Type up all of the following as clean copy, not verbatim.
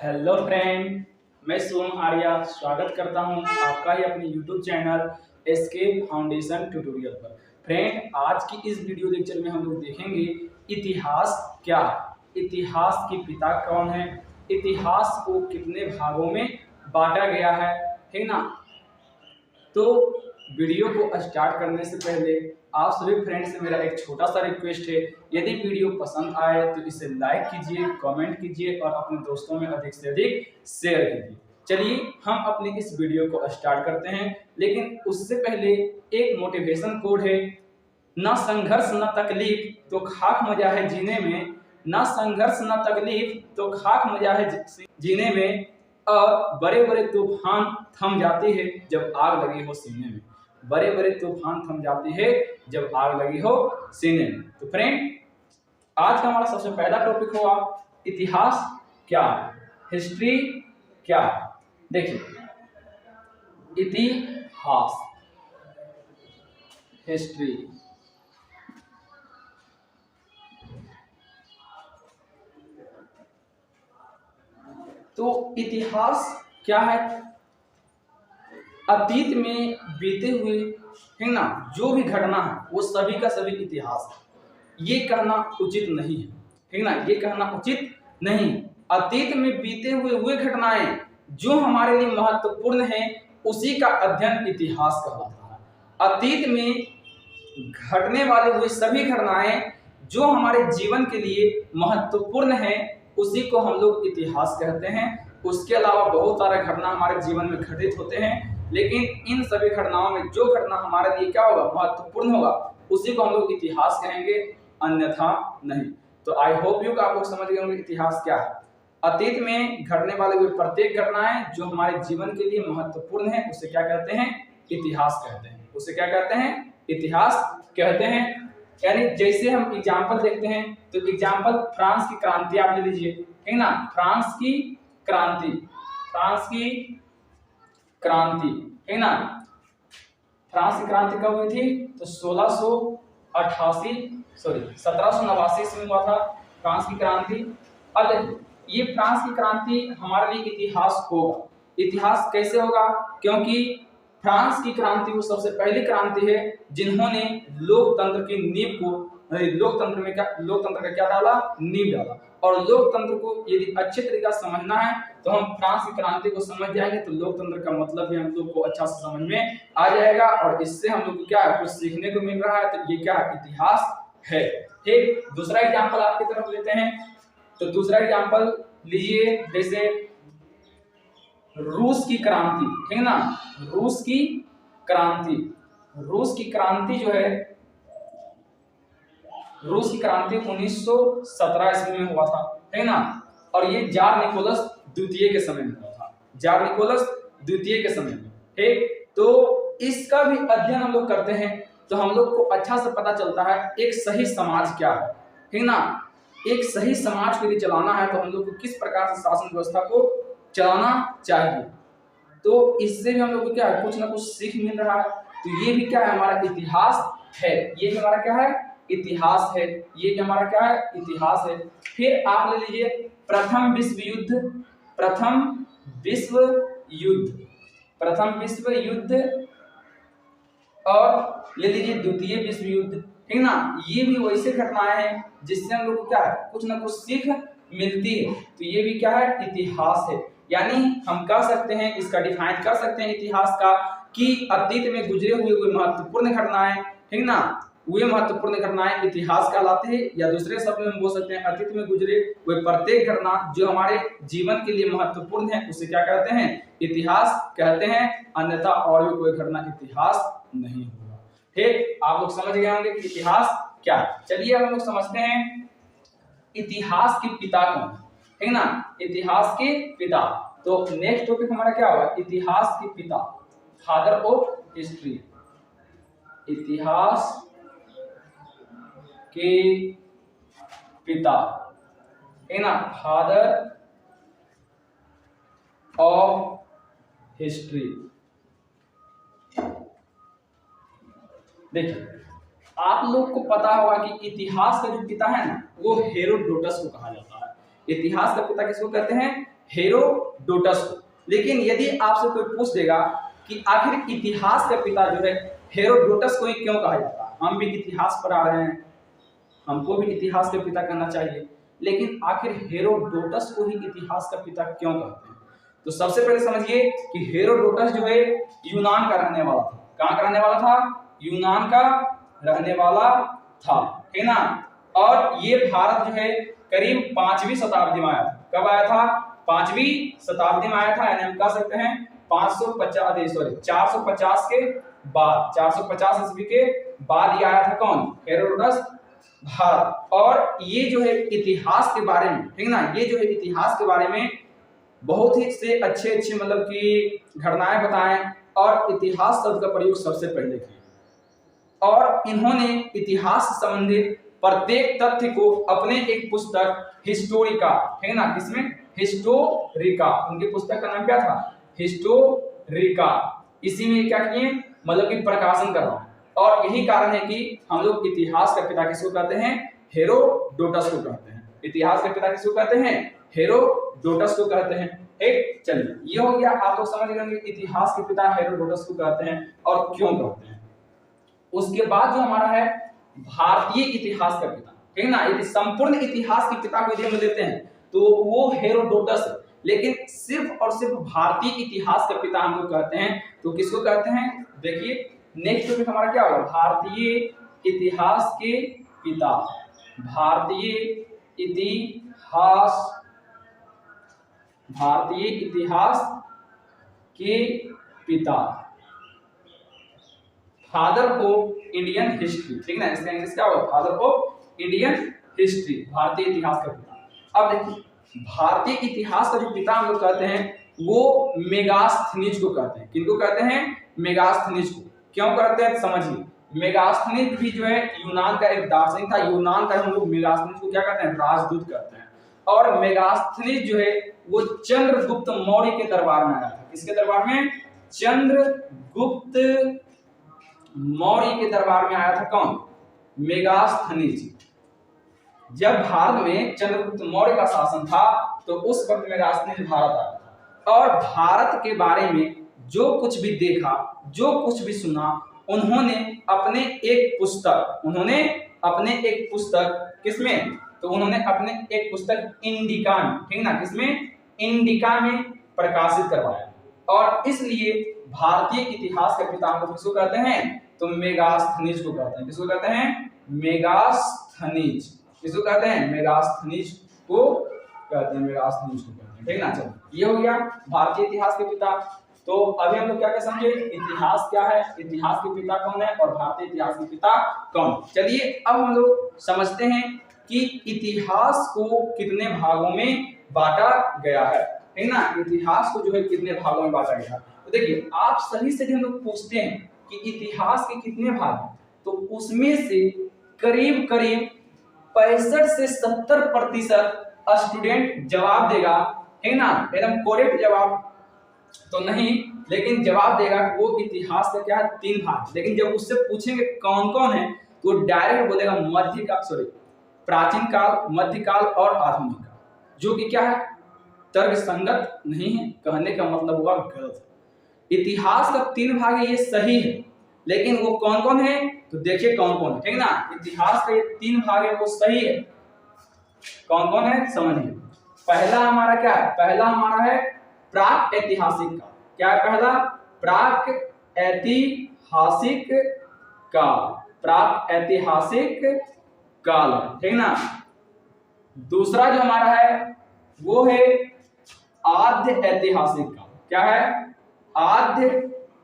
Hello friend, मैं सोम आर्या स्वागत करता हूं आपका ही अपने YouTube channel escape foundation tutorial पर। फ्रेंड, आज की इस वीडियो लेक्चर में हम लोग देखेंगे इतिहास क्या है, इतिहास के पिता कौन है, इतिहास को कितने भागों में बांटा गया है ना। तो वीडियो को स्टार्ट करने से पहले आप सभी फ्रेंड्स से मेरा एक छोटा सा रिक्वेस्ट है, यदि वीडियो पसंद आए तो इसे लाइक कीजिए, कमेंट कीजिए और अपने दोस्तों में अधिक से अधिक शेयर कीजिए। चलिए हम अपनी इस वीडियो को स्टार्ट करते हैं, लेकिन उससे पहले एक मोटिवेशन कोड है। ना संघर्ष ना तकलीफ तो खाक मजा है जीने में, ना संघर्ष ना तकलीफ तो खाक मजा है जीने में, और बड़े बड़े तूफान थम जाती है जब आग लगी हो सीने में। बड़े बड़े तूफान थम जाती है जब आग लगी हो सीने में। तो फ्रेंड, आज का हमारा सबसे पहला टॉपिक होगा इतिहास क्या है, हिस्ट्री क्या है। देखिए, इतिहास, हिस्ट्री। तो इतिहास क्या है? अतीत में बीते हुए है ना जो भी घटना है वो सभी का सभी इतिहास है। ये कहना उचित नहीं है ना, ये कहना उचित नहीं। अतीत में बीते हुए घटनाएं जो हमारे लिए महत्वपूर्ण हैं उसी का अध्ययन इतिहास कहलाता है। अतीत में घटने वाले हुए सभी घटनाएं जो हमारे जीवन के लिए महत्वपूर्ण हैं उसी को हम लोग इतिहास कहते हैं। उसके अलावा बहुत सारे घटना हमारे जीवन में घटित होते हैं, लेकिन इन सभी घटनाओं में जो घटना हमारे लिए क्या होगा, महत्वपूर्ण होगा, उसी को हम लोग इतिहास कहेंगे, अन्यथा नहीं। तो आई होप यू आप लोग समझ गए होंगे इतिहास क्या है। अतीत में घटने वाले हुए प्रत्येक घटनाएं जो हमारे जीवन के लिए महत्वपूर्ण है उसे क्या कहते हैं, इतिहास कहते हैं। उसे क्या कहते हैं, इतिहास कहते हैं। यानी जैसे हम एग्जाम्पल देखते हैं तो एग्जाम्पल फ्रांस की क्रांति आप ले लीजिए, है ना। फ्रांस की क्रांति, फ्रांस की क्रांति है ना। फ्रांस की क्रांति कब हुई थी? तो 1789 ईस्वी में हुआ था फ्रांस की क्रांति। अब ये फ्रांस की क्रांति हमारे लिए इतिहास होगा। इतिहास कैसे होगा? क्योंकि फ्रांस की क्रांति वो सबसे पहली क्रांति है जिन्होंने लोकतंत्र की नींव को, लोकतंत्र का क्या डाला, नींव डाला। और लोकतंत्र को यदि अच्छे तरीका से समझना है तो हम फ्रांस की क्रांति को समझ जाएंगे तो लोकतंत्र का मतलब भी हम लोग को अच्छा से समझ में आ जाएगा, और इससे हम लोग को क्या है, कुछ सीखने को मिल रहा है। तो ये क्या है, इतिहास है। ठीक, दूसरा एग्जाम्पल आपकी तरफ लेते हैं। तो दूसरा एग्जाम्पल लीजिए, जैसे रूस की क्रांति है ना। रूस की क्रांति, रूस की क्रांति जो है, रूस की क्रांति 1917 ईस्वी में हुआ था, है ना। और ये जार निकोलस द्वितीय के समय में हुआ था, जार निकोलस द्वितीय के समय में। ठीक, तो इसका भी अध्ययन हम लोग करते हैं तो हम लोग को अच्छा से पता चलता है एक सही समाज क्या है ना। एक सही समाज को यदि चलाना है तो हम लोग को किस प्रकार से शासन व्यवस्था को चलाना चाहिए। तो इससे भी हम लोग को क्या है, कुछ ना कुछ सीख मिल रहा है। तो ये भी क्या है, हमारा इतिहास है। ये भी हमारा क्या है, इतिहास है। ये भी हमारा क्या है, इतिहास है। फिर आप ले लीजिए प्रथम विश्व युद्ध, प्रथम विश्व युद्ध, प्रथम विश्व युद्ध, और ले लीजिए द्वितीय विश्व युद्ध, है ना। ये भी वैसे घटनाएं हैं जिससे हम लोग को क्या है, कुछ ना कुछ सीख मिलती है। तो ये भी क्या है, इतिहास है। यानी हम कह सकते हैं, इसका डिफाइन कर सकते हैं इतिहास का, कि अतीत में गुजरे हुए महत्वपूर्ण घटनाएं, है ना, वे महत्वपूर्ण घटनाएं इतिहास कहलाती है। या दूसरे शब्द में हम बोल सकते हैं अतीत में गुजरे हुए प्रत्येक घटना जो हमारे जीवन के लिए महत्वपूर्ण है उसे क्या कहते हैं, इतिहास कहते हैं। अन्यथा और भी कोई घटना इतिहास नहीं होगा। ठीक, आप लोग समझ गए होंगे कि इतिहास क्या है। चलिए हम लोग समझते हैं इतिहास के पिता कौन है ना, इतिहास के पिता। तो नेक्स्ट टॉपिक हमारा क्या होगा, इतिहास के पिता, फादर ऑफ हिस्ट्री। इतिहास के पिता है ना, फादर ऑफ हिस्ट्री। देखिए, आप लोग को पता होगा कि इतिहास का जो पिता है ना वो हेरोडोटस को कहा जाता है। इतिहास का पिता किसको कहते हैं? हेरोडोटस को। लेकिन यदि आपसे कोई पूछ देगा कि आखिर इतिहास का पिता जो है हेरोडोटस को ही क्यों कहा जाता है, हम भी इतिहास पढ़ा रहे हैं, हमको भी इतिहास का पिता कहना चाहिए, लेकिन आखिर हेरोडोटस को ही इतिहास का पिता क्यों कहते हैं? तो सबसे पहले समझिए कि हेरोडोटस जो है यूनान का रहने वाला था। कहाँ का रहने वाला था? यूनान का रहने वाला था, है ना। और ये भारत जो है करीब 5वीं शताब्दी में आया था। कब आया था? 5वीं शताब्दी में आया था, यानी हम कह सकते हैं 450 के बाद, 450 ईस्वी के बाद ये आया था। कौन? हेरोडोटस भारत। और ये जो है इतिहास के बारे में, ठीक ना, ये जो है इतिहास के बारे में बहुत ही से अच्छे मतलब कि घटनाएं बताएं और इतिहास शब्द का प्रयोग सबसे पहले किया। और इन्होंने इतिहास से संबंधित प्रत्येक तथ्य को अपने एक पुस्तक हिस्टोरिका, है ना, किसमें? हिस्टोरिका, उनकी पुस्तक का नाम क्या था? हिस्टोरिका। इसी में क्या किए? मतलब कि प्रकाशन कर रहा हूं। और यही कारण है कि हम लोग इतिहास का पिता किसको कहते हैं? हेरोडोटस को कहते हैं। इतिहास का पिता किसको कहते हैं? हेरोडोटस को कहते हैं। एक चलिए ये हो गया, आप लोग समझ गए इतिहास के पिता हेरोडोटस को कहते हैं और क्यों कहते हैं। उसके बाद जो हमारा है भारतीय इतिहास का पिता, ठीक है ना, यदि संपूर्ण इतिहास के पिता को यदि हम लेते हैं तो वो हेरोडोटस है। लेकिन सिर्फ और सिर्फ भारतीय इतिहास का पिता हम लोग कहते हैं तो किसको कहते हैं? देखिए नेक्स्ट टॉपिक हमारा क्या होगा? भारतीय इतिहास के पिता। भारतीय इतिहास के पिता, फादर ऑफ इंडियन हिस्ट्री, ठीक ना, इसका इंग्लिश क्या होगा? फादर ऑफ इंडियन हिस्ट्री, भारतीय इतिहास का पिता। अब देखिए भारतीय इतिहास का जो पिता हम लोग कहते हैं वो मेगास्थनीज को कहते हैं। किनको कहते हैं? मेगास्थनीज को। क्यों कहते हैं समझिए। मेगास्थनीज भी जो है यूनान का एक दार्शनिक था। यूनान का हम लोग मेगास्थनीज को क्या कहते हैं? राजदूत कहते हैं। और मेगास्थनीज जो है वो चंद्रगुप्त मौर्य के दरबार में आया था। किसके दरबार में? चंद्रगुप्त मौर्य के दरबार में आया था। कौन? मेगास्थनीज। जब भारत में चंद्रगुप्त मौर्य का शासन था तो उस वक्त मेगास्थनीज भारत आया था और भारत के बारे में जो कुछ भी देखा, जो कुछ भी सुना, उन्होंने अपने एक पुस्तक किसमें? तो उन्होंने अपने एक पुस्तक इंडिका में, ठीक ना, किसमें? इंडिका में प्रकाशित करवाया। और इसलिए भारतीय इतिहास के पिता हम लोग किसको कहते हैं? तो मेगास्थनीज को कहते हैं। किसको कहते हैं? मेगास्थनीज। किसको कहते हैं? मेगास्थनीज को कहते हैं। मेगास्थनीज को कहते हैं, ठीक ना। चलो ये हो गया भारतीय इतिहास के पिता। तो अभी हम लोग क्या क्या समझे? इतिहास क्या है, इतिहास के पिता कौन है और भारतीय इतिहास के पिता कौन। चलिए अब हम लोग समझते हैं कि इतिहास को कितने भागों में बांटा गया है, ठीक ना। इतिहास को जो है कितने भागों में बांटा गया है। तो देखिए आप सभी से हम लोग पूछते हैं कि इतिहास के कितने भाग हैं, तो उसमें से करीब करीब 65 से 70% स्टूडेंट जवाब देगा, है ना, एकदम करेक्ट जवाब तो नहीं, लेकिन जवाब देगा वो इतिहास का क्या है? 3 भाग। लेकिन जब उससे पूछेंगे कौन कौन है तो डायरेक्ट बोलेगा प्राचीन काल, मध्यकाल और आधुनिक काल, जो कि क्या है? तर्क संगत नहीं है। कहने का मतलब हुआ गलत। इतिहास का 3 भाग है, ये सही है, लेकिन वो कौन कौन है तो देखिए कौन कौन है, ठीक ना। इतिहास का ये 3 भाग है वो सही है। कौन कौन है समझिए। पहला हमारा क्या है? पहला हमारा है प्राक ऐतिहासिक काल। क्या है पहला? प्राक ऐतिहासिक काल। प्राक ऐतिहासिक काल, ठीक ना। दूसरा जो हमारा है वो है आद्य ऐतिहासिक काल। क्या है? आद्य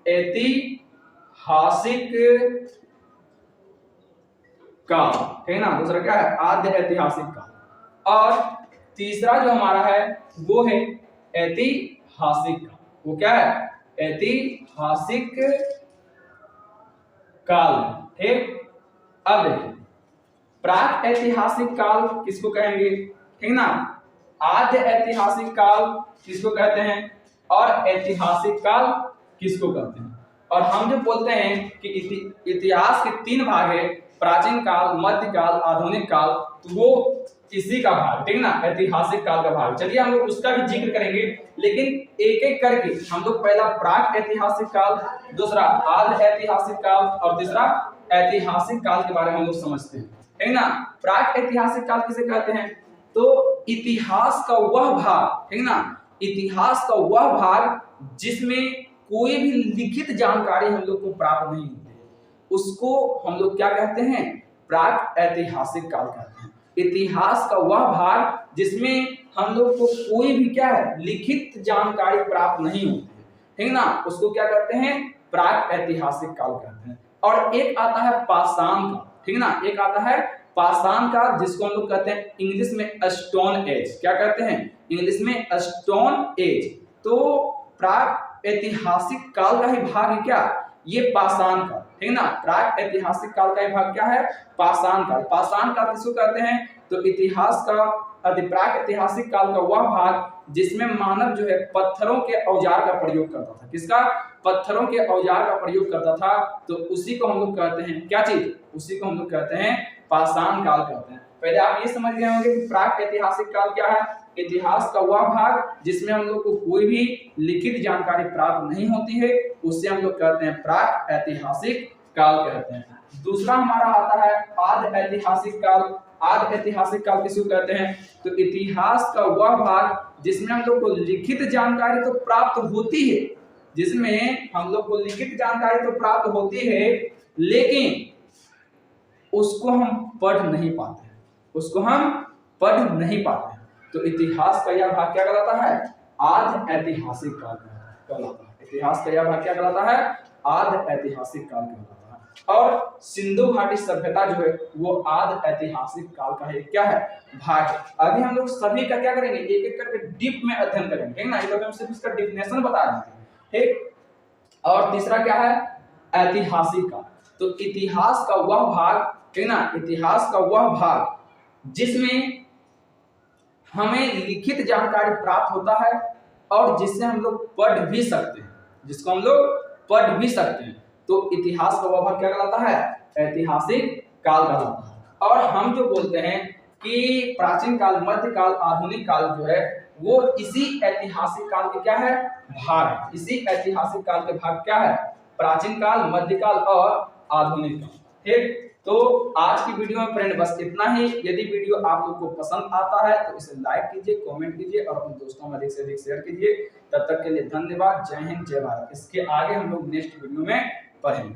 ऐतिहासिक काल, ठीक ना। दूसरा क्या है? आद्य ऐतिहासिक काल। और तीसरा जो हमारा है वो है ऐतिहासिक काल। वो क्या है? ऐतिहासिक काल, ठीक। अब प्राक ऐतिहासिक काल किसको कहेंगे, ठीक ना। आद्य ऐतिहासिक काल किसको कहते हैं और ऐतिहासिक काल किसको कहते हैं। और हम जो बोलते हैं कि इतिहास के 3 भाग है, प्राचीन काल, मध्यकाल, आधुनिक काल, तो वो इसी का भाग, ठीक ना, ऐतिहासिक काल का भाग। चलिए हम लोग उसका भी जिक्र करेंगे, लेकिन एक एक करके हम लोग पहला प्राक ऐतिहासिक काल, दूसरा आद ऐतिहासिक काल और तीसरा ऐतिहासिक काल के बारे में हम लोग समझते हैं, है ना। प्राक ऐतिहासिक काल किसे कहते हैं? तो इतिहास का वह भाग, है ना, इतिहास का वह भाग जिसमें कोई भी लिखित जानकारी हम लोग को प्राप्त नहीं होती, उसको हम लोग क्या कहते हैं? प्राक ऐतिहासिक काल कहते हैं। इतिहास का वह भाग जिसमें हम लोग को कोई भी क्या है, लिखित जानकारी प्राप्त नहीं होती है ना, उसको क्या कहते हैं? प्राक ऐतिहासिक काल कहते हैं। और एक आता है पाषाण का, ठीक ना, एक आता है पाषाण काल, जिसको हम लोग कहते हैं इंग्लिश में स्टोन एज। क्या कहते हैं इंग्लिश में? Stone age. तो प्राक ऐतिहासिक काल का ही भाग है क्या ये पाषाण काल, ठीक ना। प्राक ऐतिहासिक काल का ही भाग क्या है? पाषाण काल। पाषाण काल किसको कहते हैं? तो इतिहास का प्राक ऐतिहासिक काल का वह भाग जिसमें मानव जो है पत्थरों के औजार का प्रयोग करता था। किसका? पत्थरों के औजार का प्रयोग करता था, तो उसी को हम लोग कहते हैं क्या चीज? उसी को हम लोग कहते हैं पाषाण काल कहते हैं। पहले आप ये समझ गए होंगे कि प्राक ऐतिहासिक काल क्या है? इतिहास का वह भाग जिसमें हम लोग को कोई भी लिखित जानकारी प्राप्त नहीं होती है, उससे हम लोग कहते हैं प्राक ऐतिहासिक काल कहते हैं। दूसरा हमारा आता है आद ऐतिहासिक काल। आद ऐतिहासिक काल किसको कहते हैं? तो इतिहास का वह भाग जिसमें हम लोग को लिखित जानकारी तो प्राप्त होती है, जिसमें हम लोग को लिखित जानकारी तो प्राप्त होती है, लेकिन उसको हम पढ़ नहीं पाते, उसको हम पढ़ नहीं पाते। तो इतिहास का यह भाग क्या कहलाता है? आद ऐतिहासिक काल कहलाता है। इतिहास का यह भाग क्या कहलाता है? आद ऐतिहासिक काल कहलाता है। और सिंधु घाटी सभ्यता जो है वो आद ऐतिहासिक काल का है क्या है? भाग है। अभी हम लोग सभी का क्या करेंगे? एक एक करके डीप में अध्ययन करेंगे, ठीक ना। हम सिर्फ इसका डेफिनेशन बता रहे हैं, ठीक। और तीसरा क्या है? ऐतिहासिक काल। तो इतिहास का वह भाग, ठीक ना, इतिहास का वह भाग जिसमें हमें लिखित जानकारी प्राप्त होता है और जिससे हम लोग पढ़ भी सकते हैं, जिसको हम लोग पढ़ भी सकते हैं। तो इतिहास का वह भाग क्या कहलाता है? ऐतिहासिक काल कहलाता है। और हम जो बोलते हैं कि प्राचीन काल, मध्य काल, आधुनिक काल जो है वो इसी ऐतिहासिक काल के क्या है? भाग। इसी ऐतिहासिक काल के भाग क्या है? प्राचीन काल, मध्यकाल और आधुनिक काल, ठीक। तो आज की वीडियो में फ्रेंड बस इतना ही। यदि वीडियो आप लोग को पसंद आता है तो इसे लाइक कीजिए, कमेंट कीजिए और अपने दोस्तों में अधिक से अधिक शेयर कीजिए। तब तक के लिए धन्यवाद। जय हिंद, जय भारत। इसके आगे हम लोग नेक्स्ट वीडियो में पढ़ेंगे।